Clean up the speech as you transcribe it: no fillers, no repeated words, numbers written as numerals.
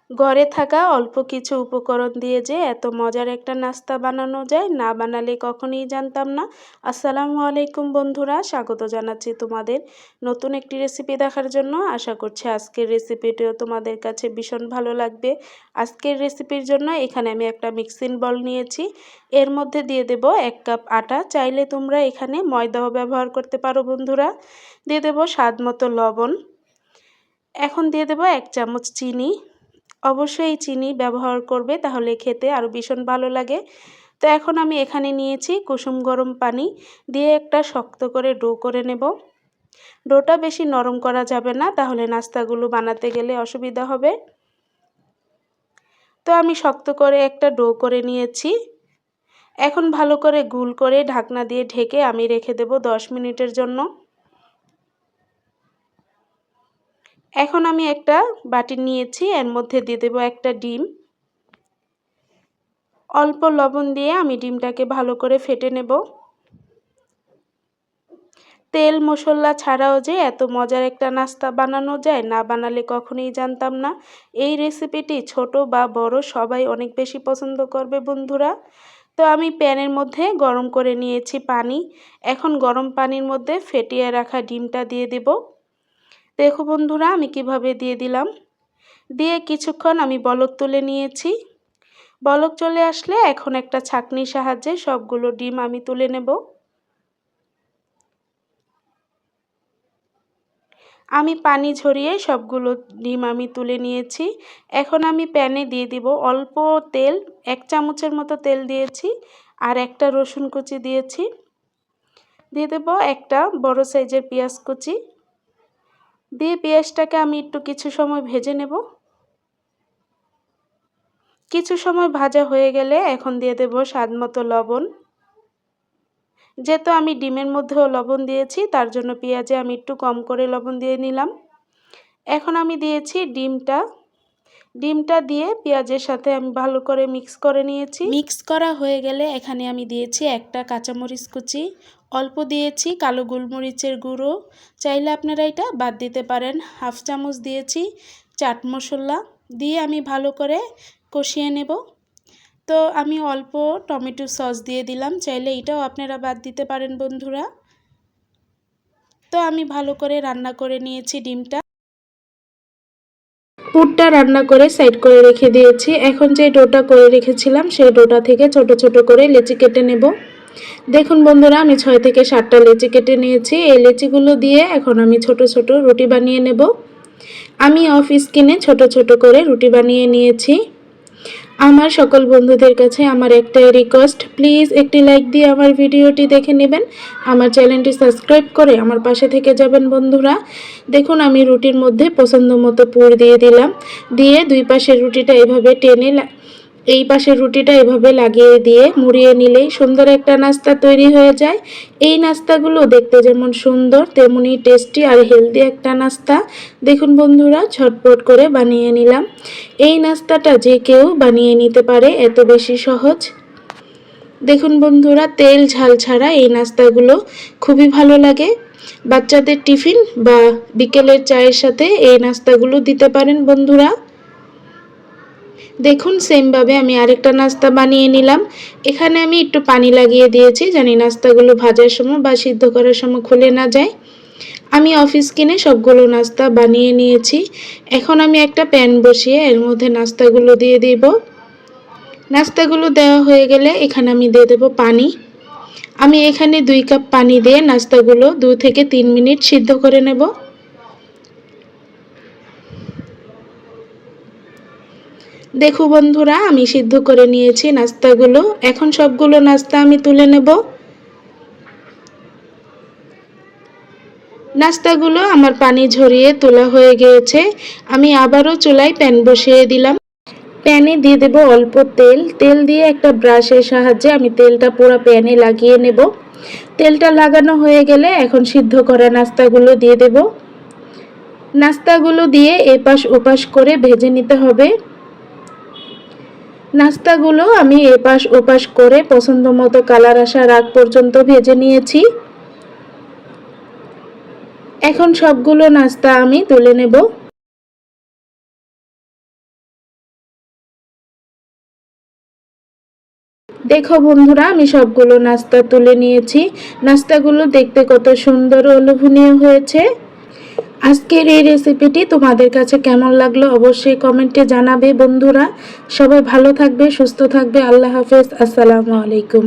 ঘরে থাকা অল্প কিছু উপকরণ দিয়ে যে এত মজার একটা নাস্তা বানানো যায়, না বানালে কখনোই জানতাম না। আসসালামু আলাইকুম বন্ধুরা, স্বাগত জানাচ্ছি তোমাদের নতুন একটি রেসিপি দেখার জন্য। আশা করছি আজকের রেসিপিটিও তোমাদের কাছে ভীষণ ভালো লাগবে। আজকের রেসিপির জন্য এখানে আমি একটা মিক্সিং বল নিয়েছি। এর মধ্যে দিয়ে দেব 1 কাপ আটা, চাইলে তোমরা এখানে ময়দাও ব্যবহার করতে পারো বন্ধুরা। দিয়ে দেব স্বাদ মতো লবণ। এখন দিয়ে দেব 1 চামচ চিনি। অবশ্যই চিনি ব্যবহার করবে, তাহলে খেতে আরও ভীষণ ভালো লাগে। তো এখন আমি এখানে নিয়েছি কুসুম গরম পানি, দিয়ে একটা শক্ত করে ডো করে নেব। ডোটা বেশি নরম করা যাবে না, তাহলে নাস্তাগুলো বানাতে গেলে অসুবিধা হবে। তো আমি শক্ত করে একটা ডো করে নিয়েছি। এখন ভালো করে গুল করে ঢাকনা দিয়ে ঢেকে আমি রেখে দেব 10 মিনিটের জন্য। এখন আমি একটা বাটি নিয়েছি, এর মধ্যে দিয়ে দেব একটা ডিম। অল্প লবণ দিয়ে আমি ডিমটাকে ভালো করে ফেটে নেব। তেল মশলা ছাড়াও যে এত মজার একটা নাস্তা বানানো যায়, না বানালে কখনোই জানতাম না। এই রেসিপিটি ছোট বা বড় সবাই অনেক বেশি পছন্দ করবে বন্ধুরা। তো আমি প্যানের মধ্যে গরম করে নিয়েছি পানি। এখন গরম পানির মধ্যে ফেটিয়ে রাখা ডিমটা দিয়ে দেব। দেখো বন্ধুরা আমি কিভাবে দিয়ে দিলাম। দিয়ে কিছুক্ষণ আমি বলক তুলে নিয়েছি। বলক চলে আসলে এখন একটা ছাঁকনির সাহায্যে সবগুলো ডিম আমি তুলে নেব। আমি পানি ঝরিয়ে সবগুলো ডিম আমি তুলে নিয়েছি। এখন আমি প্যানে দিয়ে দিব অল্প তেল, 1 চামচের মতো তেল দিয়েছি, আর একটা রসুন কুচি দিয়েছি। দিয়ে দেব একটা বড় সাইজের পেঁয়াজ কুচি। দিয়ে পেঁয়াজটাকে আমি একটু কিছু সময় ভেজে নেব। কিছু সময় ভাজা হয়ে গেলে এখন দিয়ে দেব স্বাদ মতো লবণ। যেহেতু আমি ডিমের মধ্যেও লবণ দিয়েছি, তার জন্য পেঁয়াজে আমি একটু কম করে লবণ দিয়ে নিলাম। এখন আমি দিয়েছি ডিমটা দিয়ে পেঁয়াজের সাথে আমি ভালো করে মিক্স করে নিয়েছি। মিক্স করা হয়ে গেলে এখানে আমি দিয়েছি একটা কাঁচামরিচ কুচি, অল্প দিয়েছি কালো গোলমরিচের গুঁড়ো, চাইলে আপনারা এটা বাদ দিতে পারেন। 1/2 চামচ দিয়েছি চাট মশলা, দিয়ে আমি ভালো করে কষিয়ে নেব। তো আমি অল্প টমেটো সস দিয়ে দিলাম, চাইলে এটাও আপনারা বাদ দিতে পারেন বন্ধুরা। তো আমি ভালো করে রান্না করে নিয়েছি ডিমটা। পুরটা রান্না করে সাইড করে রেখে দিয়েছি। এখন যে ডোটা করে রেখেছিলাম সেই ডোটা থেকে ছোট ছোট করে লেচি কেটে নেব। দেখুন বন্ধুরা আমি 6 থেকে 7টা লেচি কেটে নিয়েছি। এই লেচিগুলো দিয়ে এখন আমি ছোট ছোট রুটি বানিয়ে নেব। আমি অফ স্ক্রিনে ছোট ছোট করে রুটি বানিয়ে নিয়েছি। আমার সকল বন্ধুদের কাছে আমার একটাই রিকোয়েস্ট, প্লিজ একটি লাইক দিয়ে আমার ভিডিওটি দেখে নেবেন, আমার চ্যানেলটি সাবস্ক্রাইব করে আমার পাশে থেকে যাবেন বন্ধুরা। দেখুন আমি রুটির মধ্যে পছন্দ মতো পুর দিয়ে দিলাম। দিয়ে দুই পাশের রুটিটা এভাবে টেনে এই পাশের রুটিটা এভাবে লাগিয়ে দিয়ে মুড়িয়ে নিলেই সুন্দর একটা নাস্তা তৈরি হয়ে যায়। এই নাস্তাগুলো দেখতে যেমন সুন্দর তেমনি টেস্টি আর হেলদি একটা নাস্তা। দেখুন বন্ধুরা ঝটপট করে বানিয়ে নিলাম। এই নাস্তাটা যে কেউ বানিয়ে নিতে পারে, এত বেশি সহজ। দেখুন বন্ধুরা তেল ঝাল ছাড়া এই নাস্তাগুলো খুবই ভালো লাগে। বাচ্চাদের টিফিন বা বিকেলের চায়ের সাথে এই নাস্তাগুলো দিতে পারেন বন্ধুরা। দেখুন সেমভাবে আমি আরেকটা নাস্তা বানিয়ে নিলাম। এখানে আমি একটু পানি লাগিয়ে দিয়েছি, জানি নাস্তাগুলো ভাজার সময় বা সিদ্ধ করার সময় খুলে না যায়। আমি অফিস কিনে সবগুলো নাস্তা বানিয়ে নিয়েছি। এখন আমি একটা প্যান বসিয়ে এর মধ্যে নাস্তাগুলো দিয়ে দেব। নাস্তাগুলো দেওয়া হয়ে গেলে এখানে আমি দিয়ে দেব পানি। আমি এখানে 2 কাপ পানি দিয়ে নাস্তাগুলো 2 থেকে 3 মিনিট সিদ্ধ করে নেব। দেখো বন্ধুরা আমি সিদ্ধ করে নিয়েছি নাস্তাগুলো। এখন সবগুলো নাস্তা আমি তুলে নেব। নাস্তাগুলো আমার পানি ঝরিয়ে তোলা হয়ে গিয়েছে। আমি আবারও চুলায় প্যান বসিয়ে দিলাম। প্যানে দিয়ে দেব অল্প তেল। তেল দিয়ে একটা ব্রাশের সাহায্যে আমি তেলটা পুরো প্যানে লাগিয়ে নেব। তেলটা লাগানো হয়ে গেলে এখন সিদ্ধ করা নাস্তাগুলো দিয়ে দেব। নাস্তাগুলো দিয়ে এপাশ ওপাশ করে ভেজে নিতে হবে। নাস্তাগুলো আমি এপাশ ওপাশ করে পছন্দ মতো কালার আসার আগ পর্যন্ত ভেজে নিয়েছি। এখন সবগুলো নাস্তা আমি তুলে নেব। দেখো বন্ধুরা, আমি সবগুলো নাস্তা তুলে নিয়েছি। নাস্তাগুলো দেখতে কত সুন্দর ও লোভনীয় হয়েছে। আজকের এই রেসিপিটি তোমাদের কাছে কেমন লাগলো অবশ্যই কমেন্টে জানাবে বন্ধুরা। সবাই ভালো থাকবে, সুস্থ থাকবে। আল্লাহ হাফেজ। আসসালামু আলাইকুম।